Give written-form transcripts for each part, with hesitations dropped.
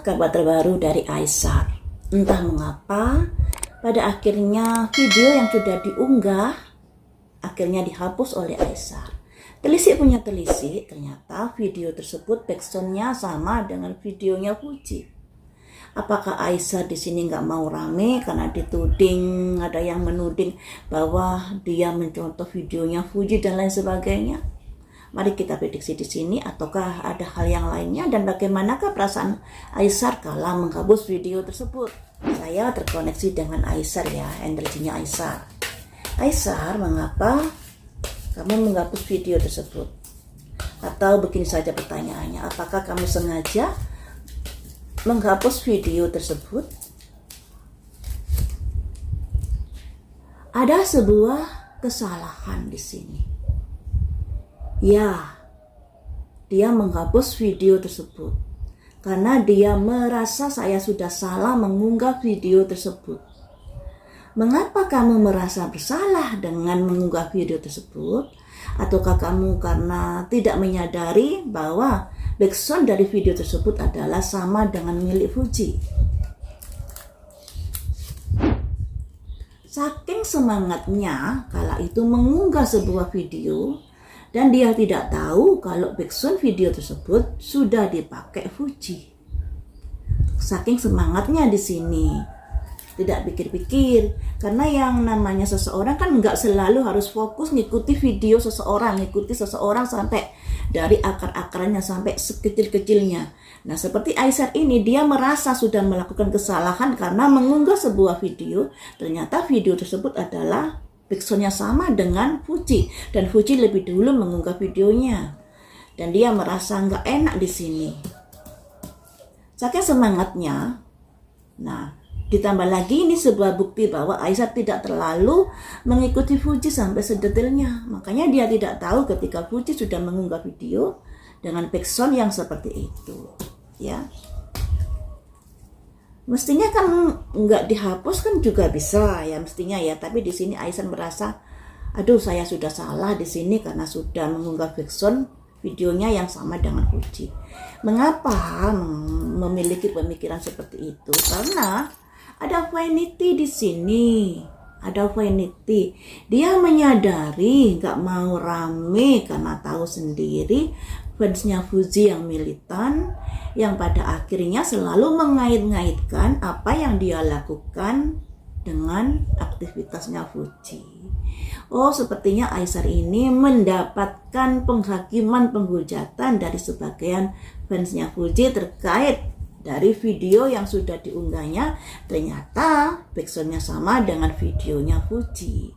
Inilah kabar terbaru dari Aisar. Entah mengapa, pada akhirnya video yang sudah diunggah akhirnya dihapus oleh Aisar. Telisik punya telisik, ternyata video tersebut backsoundnya sama dengan videonya Fuji. Apakah Aisar di sini nggak mau rame karena dituding, ada yang menuding bahwa dia mencontoh videonya Fuji dan lain sebagainya? Mari kita prediksi di sini, ataukah ada hal yang lainnya, dan bagaimanakah perasaan Aisar kala menghapus video tersebut? Saya terkoneksi dengan Aisar ya, energinya Aisar. Aisar, mengapa kamu menghapus video tersebut? Atau begini saja pertanyaannya, apakah kamu sengaja menghapus video tersebut? Ada sebuah kesalahan di sini. Ya, dia menghapus video tersebut karena dia merasa saya sudah salah mengunggah video tersebut. Mengapa kamu merasa bersalah dengan mengunggah video tersebut? Ataukah kamu karena tidak menyadari bahwa backsound dari video tersebut adalah sama dengan milik Fuji? Saking semangatnya kala itu mengunggah sebuah video, dan dia tidak tahu kalau backsound video tersebut sudah dipakai Fuji. Saking semangatnya di sini, tidak pikir-pikir, karena yang namanya seseorang kan nggak selalu harus fokus ngikuti video seseorang, ngikuti seseorang sampai dari akar-akarnya sampai sekecil-kecilnya. Nah, seperti Aisar ini, dia merasa sudah melakukan kesalahan karena mengunggah sebuah video, ternyata video tersebut adalah backsoundnya sama dengan Fuji, dan Fuji lebih dulu mengunggah videonya, dan dia merasa nggak enak di sini. Saking semangatnya, nah ditambah lagi ini sebuah bukti bahwa Aisar tidak terlalu mengikuti Fuji sampai sedetailnya. Makanya dia tidak tahu ketika Fuji sudah mengunggah video dengan backsound yang seperti itu, ya. Mestinya kan nggak dihapus kan juga bisa ya, mestinya ya. Tapi di sini Aisar merasa, aduh saya sudah salah di sini karena sudah mengunggah backsound videonya yang sama dengan Fuji. Mengapa memiliki pemikiran seperti itu? Karena ada vanity di sini. Ada vanity. Dia menyadari nggak mau rame karena tahu sendiri fansnya Fuji yang militan, yang pada akhirnya selalu mengait-ngaitkan apa yang dia lakukan dengan aktivitasnya Fuji. Oh, sepertinya Aisar ini mendapatkan penghakiman, penghujatan dari sebagian fansnya Fuji terkait dari video yang sudah diunggahnya, ternyata backsoundnya sama dengan videonya Fuji.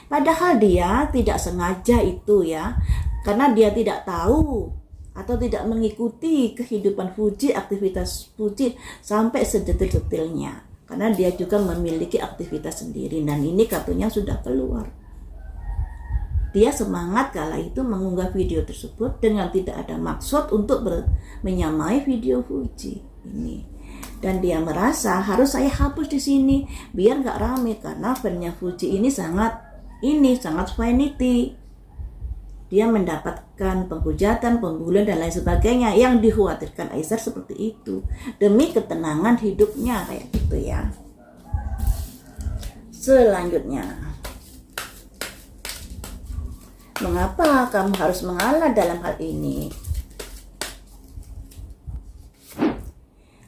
Padahal dia tidak sengaja itu ya, karena dia tidak tahu atau tidak mengikuti kehidupan Fuji, aktivitas Fuji sampai sedetil-detilnya. Karena dia juga memiliki aktivitas sendiri, dan ini kartunya sudah keluar. Dia semangat kala itu mengunggah video tersebut dengan tidak ada maksud untuk menyamai video Fuji ini. Dan dia merasa harus saya hapus di sini biar nggak rame, karena fansnya Fuji ini sangat vanity. Dia mendapatkan penghujatan, pembulian dan lain sebagainya yang dikhawatirkan Aisar seperti itu demi ketenangan hidupnya kayak gitu ya. Selanjutnya, mengapa kamu harus mengalah dalam hal ini?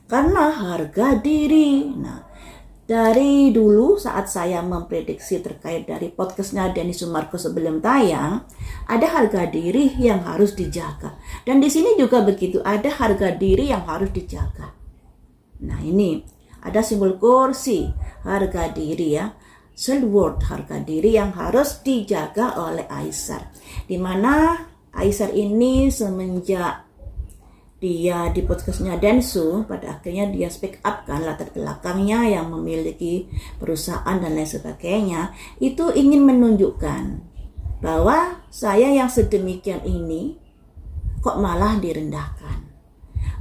Karena harga diri. Nah, dari dulu saat saya memprediksi terkait dari podcastnya Denny Sumarko sebelum tayang, ada harga diri yang harus dijaga. Dan di sini juga begitu, ada harga diri yang harus dijaga. Nah, ini ada simbol kursi, harga diri ya. Self-worth, harga diri yang harus dijaga oleh Aisar. Dimana Aisar ini semenjak dia di podcastnya Densu, pada akhirnya dia speak up kan latar belakangnya yang memiliki perusahaan dan lain sebagainya, itu ingin menunjukkan bahwa saya yang sedemikian ini kok malah direndahkan.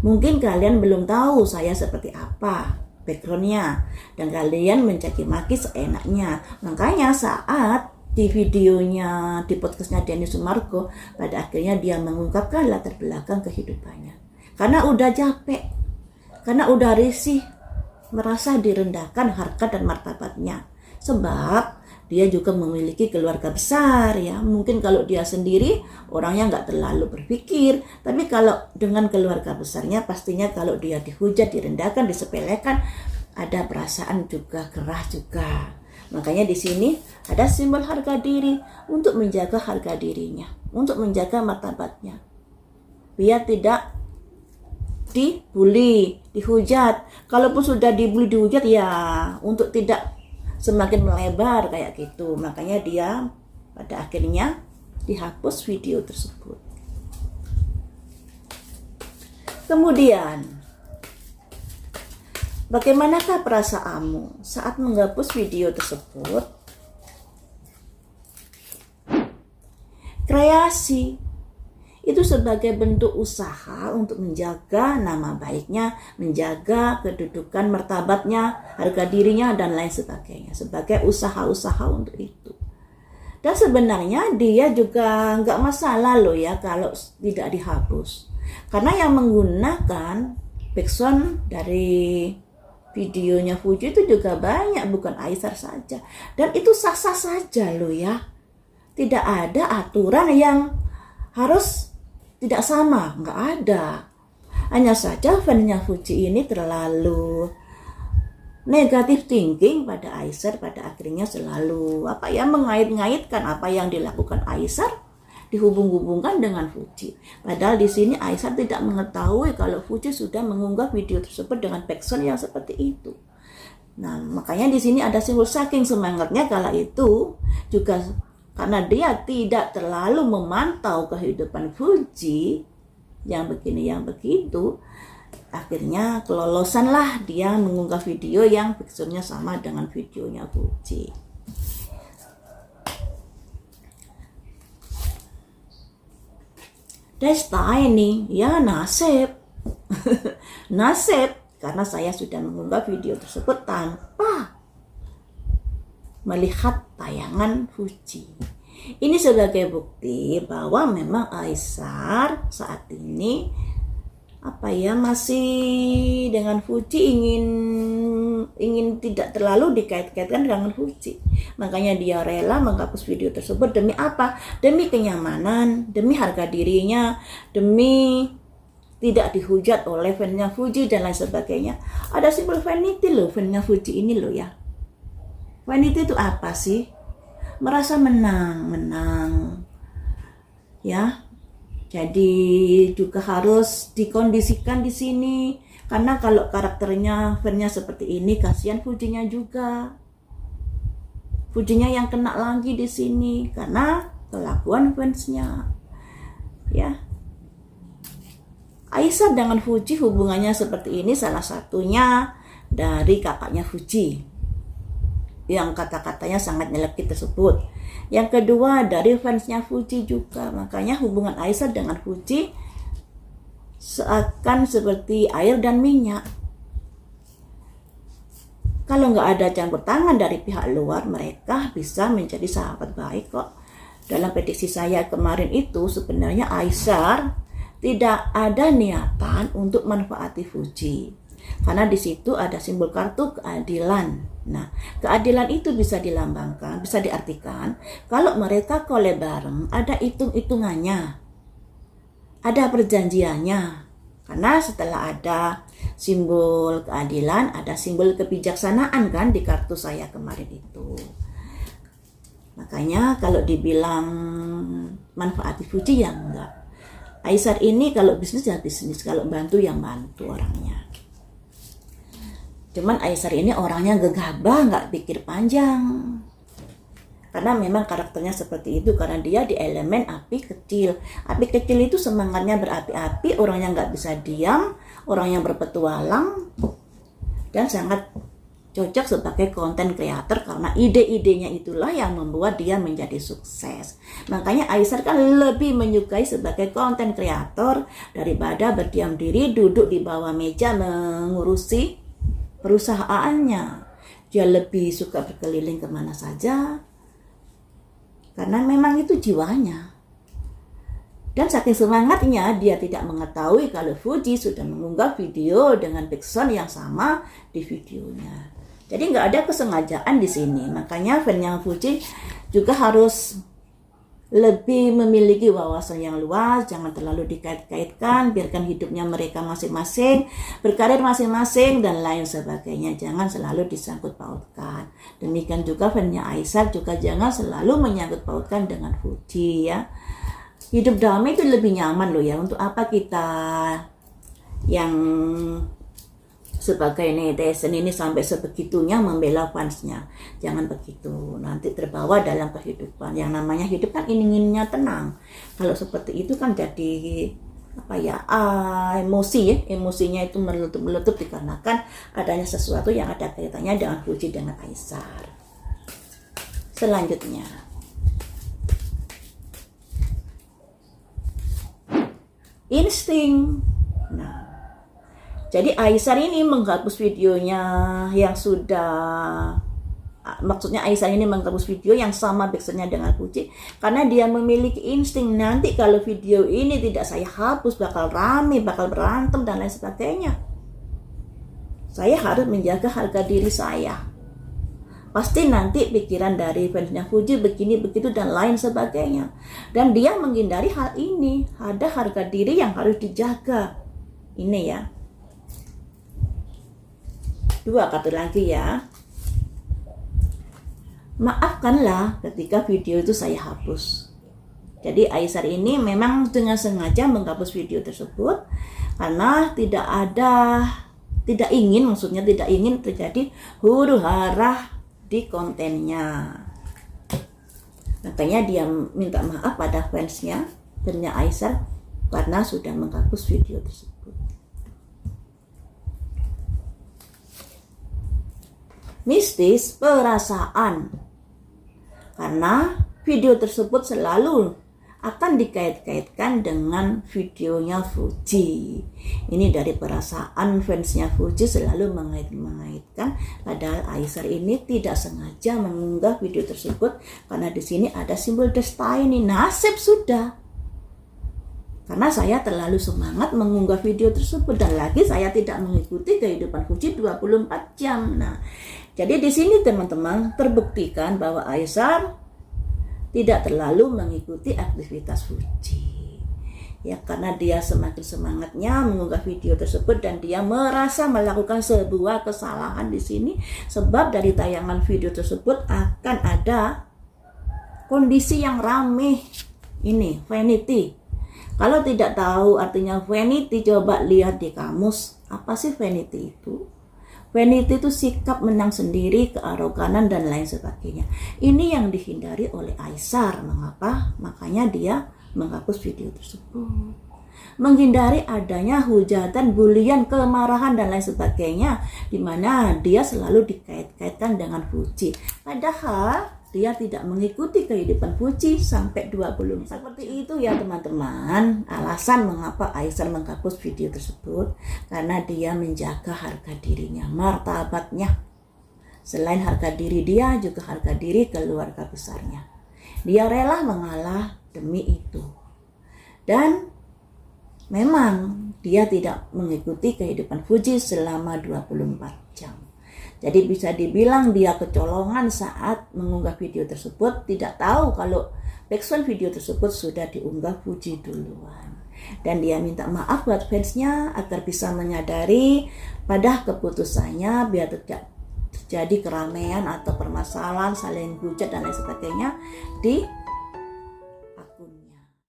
Mungkin kalian belum tahu saya seperti apa backgroundnya, dan kalian mencaci maki seenaknya. Makanya saat di videonya, di podcastnya Denny Sumarko, pada akhirnya dia mengungkapkan latar belakang kehidupannya. Karena udah capek, karena udah risih, merasa direndahkan harkat dan martabatnya. Sebab dia juga memiliki keluarga besar ya. Mungkin kalau dia sendiri orangnya nggak terlalu berpikir, tapi kalau dengan keluarga besarnya pastinya kalau dia dihujat, direndahkan, disepelekan, ada perasaan juga gerah juga. Makanya di sini ada simbol harga diri untuk menjaga harga dirinya, untuk menjaga martabatnya, biar tidak dibully, dihujat. Kalaupun sudah dibully, dihujat ya untuk tidak semakin melebar kayak gitu. Makanya dia pada akhirnya dihapus video tersebut. Kemudian, bagaimanakah perasaanmu saat menghapus video tersebut? Kreasi itu sebagai bentuk usaha untuk menjaga nama baiknya, menjaga kedudukan martabatnya, harga dirinya, dan lain sebagainya. Sebagai usaha-usaha untuk itu. Dan sebenarnya dia juga nggak masalah loh ya kalau tidak dihapus. Karena yang menggunakan background dari videonya Fuji itu juga banyak, bukan Aisar saja. Dan itu sah-sah saja loh ya. Tidak ada aturan yang harus tidak sama, nggak ada. Hanya saja fansnya Fuji ini terlalu negatif thinking pada Aisar, pada akhirnya selalu mengait-ngaitkan apa yang dilakukan Aisar dihubung-hubungkan dengan Fuji. Padahal di sini Aisar tidak mengetahui kalau Fuji sudah mengunggah video tersebut dengan background yang seperti itu. Nah, makanya di sini ada simbol saking semangatnya kala itu juga karena dia tidak terlalu memantau kehidupan Fuji yang begini yang begitu, akhirnya kelolosanlah dia mengunggah video yang backgroundnya sama dengan videonya Fuji. Desta ini ya nasib nasib karena saya sudah mengunggah video tersebut tanpa melihat tayangan Fuji. Ini sebagai bukti bahwa memang Aisar saat ini masih dengan Fuji ingin tidak terlalu dikait-kaitkan dengan Fuji. Makanya dia rela menghapus video tersebut demi apa? Demi kenyamanan, demi harga dirinya, demi tidak dihujat oleh fansnya Fuji dan lain sebagainya. Ada simbol vanity loh fansnya Fuji ini loh ya. Vanity itu apa sih? Merasa menang. Ya. Jadi juga harus dikondisikan di sini. Karena kalau karakternya fansnya seperti ini, kasihan Fujinya juga. Fujinya yang kena lagi di sini karena kelakuan fansnya. Ya. Aisar dengan Fuji hubungannya seperti ini salah satunya dari kakaknya Fuji yang kata-katanya sangat nyelekit tersebut. Yang kedua dari fansnya Fuji juga. Makanya hubungan Aisar dengan Fuji seakan seperti air dan minyak. Kalau nggak ada campur tangan dari pihak luar, mereka bisa menjadi sahabat baik kok. Dalam prediksi saya kemarin itu sebenarnya Aisar tidak ada niatan untuk manfaati Fuji. Karena di situ ada simbol kartu keadilan. Nah, keadilan itu bisa dilambangkan, bisa diartikan kalau mereka collab bareng, ada hitung-hitungannya, ada perjanjiannya. Karena setelah ada simbol keadilan, ada simbol kebijaksanaan kan di kartu saya kemarin itu. Makanya kalau dibilang manfaati Fuji ya enggak. Aisar ini kalau bisnis ya bisnis, kalau bantu yang bantu orangnya. Cuman Aisar ini orangnya gegabah, nggak pikir panjang. Karena memang karakternya seperti itu, karena dia di elemen api kecil. Api kecil itu semangatnya berapi-api, orangnya nggak bisa diam, orang yang berpetualang, dan sangat cocok sebagai konten kreator karena ide-idenya itulah yang membuat dia menjadi sukses. Makanya Aisar kan lebih menyukai sebagai konten kreator daripada berdiam diri duduk di bawah meja mengurusi perusahaannya. Dia lebih suka berkeliling kemana saja karena memang itu jiwanya. Dan saking semangatnya dia tidak mengetahui kalau Fuji sudah mengunggah video dengan background yang sama di videonya. Jadi nggak ada kesengajaan di sini. Makanya fansnya Fuji juga harus lebih memiliki wawasan yang luas, jangan terlalu dikait-kaitkan, biarkan hidupnya mereka masing-masing, berkarir masing-masing dan lain sebagainya. Jangan selalu disangkut pautkan. Demikian juga fansnya Aesar juga jangan selalu menyangkut pautkan dengan Fuji ya. Hidup damai itu lebih nyaman loh ya. Untuk apa kita yang sebagai netizen ini sampai sebegitunya membela fansnya? Jangan begitu, nanti terbawa dalam kehidupan. Yang namanya hidup kan inginnya tenang. Kalau seperti itu kan jadi emosi ya. Emosinya itu meletup-meletup dikarenakan adanya sesuatu yang ada kaitannya dengan Fuji dengan Aesar. Selanjutnya, insting. Nah, jadi Aesar ini menghapus videonya yang maksudnya Aesar ini menghapus video yang sama backsoundnya dengan Fuji karena dia memiliki insting, nanti kalau video ini tidak saya hapus bakal rame, bakal berantem dan lain sebagainya. Saya harus menjaga harga diri saya. Pasti nanti pikiran dari fansnya Fuji begini begitu dan lain sebagainya. Dan dia menghindari hal ini. Ada harga diri yang harus dijaga. Ini ya. 2 kartu lagi ya. Maafkanlah ketika video itu saya hapus. Jadi Aesar ini memang dengan sengaja menghapus video tersebut karena tidak ingin terjadi huru-hara di kontennya. Makanya dia minta maaf pada fansnya Aesar karena sudah menghapus video tersebut. Mistis perasaan, karena video tersebut selalu akan dikait-kaitkan dengan videonya Fuji. Ini dari perasaan fansnya Fuji selalu mengait-ngaitkan, padahal Aesar ini tidak sengaja mengunggah video tersebut karena di sini ada simbol destiny, nasib sudah. Karena saya terlalu semangat mengunggah video tersebut dan lagi saya tidak mengikuti kehidupan Fuji 24 jam. Nah, jadi di sini teman-teman terbuktikan bahwa Aesar tidak terlalu mengikuti aktivitas Fuji. Ya, karena dia semakin semangatnya mengunggah video tersebut dan dia merasa melakukan sebuah kesalahan di sini sebab dari tayangan video tersebut akan ada kondisi yang rame. Ini vanity. Kalau tidak tahu artinya vanity, coba lihat di kamus. Apa sih vanity itu? Vanity itu sikap menang sendiri, kearoganan dan lain sebagainya. Ini yang dihindari oleh Aesar. Mengapa? Makanya dia menghapus video tersebut. Menghindari adanya hujatan, bulian, kemarahan dan lain sebagainya, di mana dia selalu dikait-kaitkan dengan Fuji. Padahal dia tidak mengikuti kehidupan Fuji sampai 20. Seperti itu ya teman-teman. Alasan mengapa Aesar menghapus video tersebut karena dia menjaga harga dirinya, martabatnya. Selain harga diri dia, juga harga diri keluarga besarnya. Dia rela mengalah demi itu. Dan memang dia tidak mengikuti kehidupan Fuji selama 24 jam. Jadi bisa dibilang dia kecolongan saat mengunggah video tersebut, tidak tahu kalau backsound video tersebut sudah diunggah Fuji duluan. Dan dia minta maaf buat fansnya agar bisa menyadari pada keputusannya biar tidak terjadi keramaian atau permasalahan saling hujat dan lain sebagainya di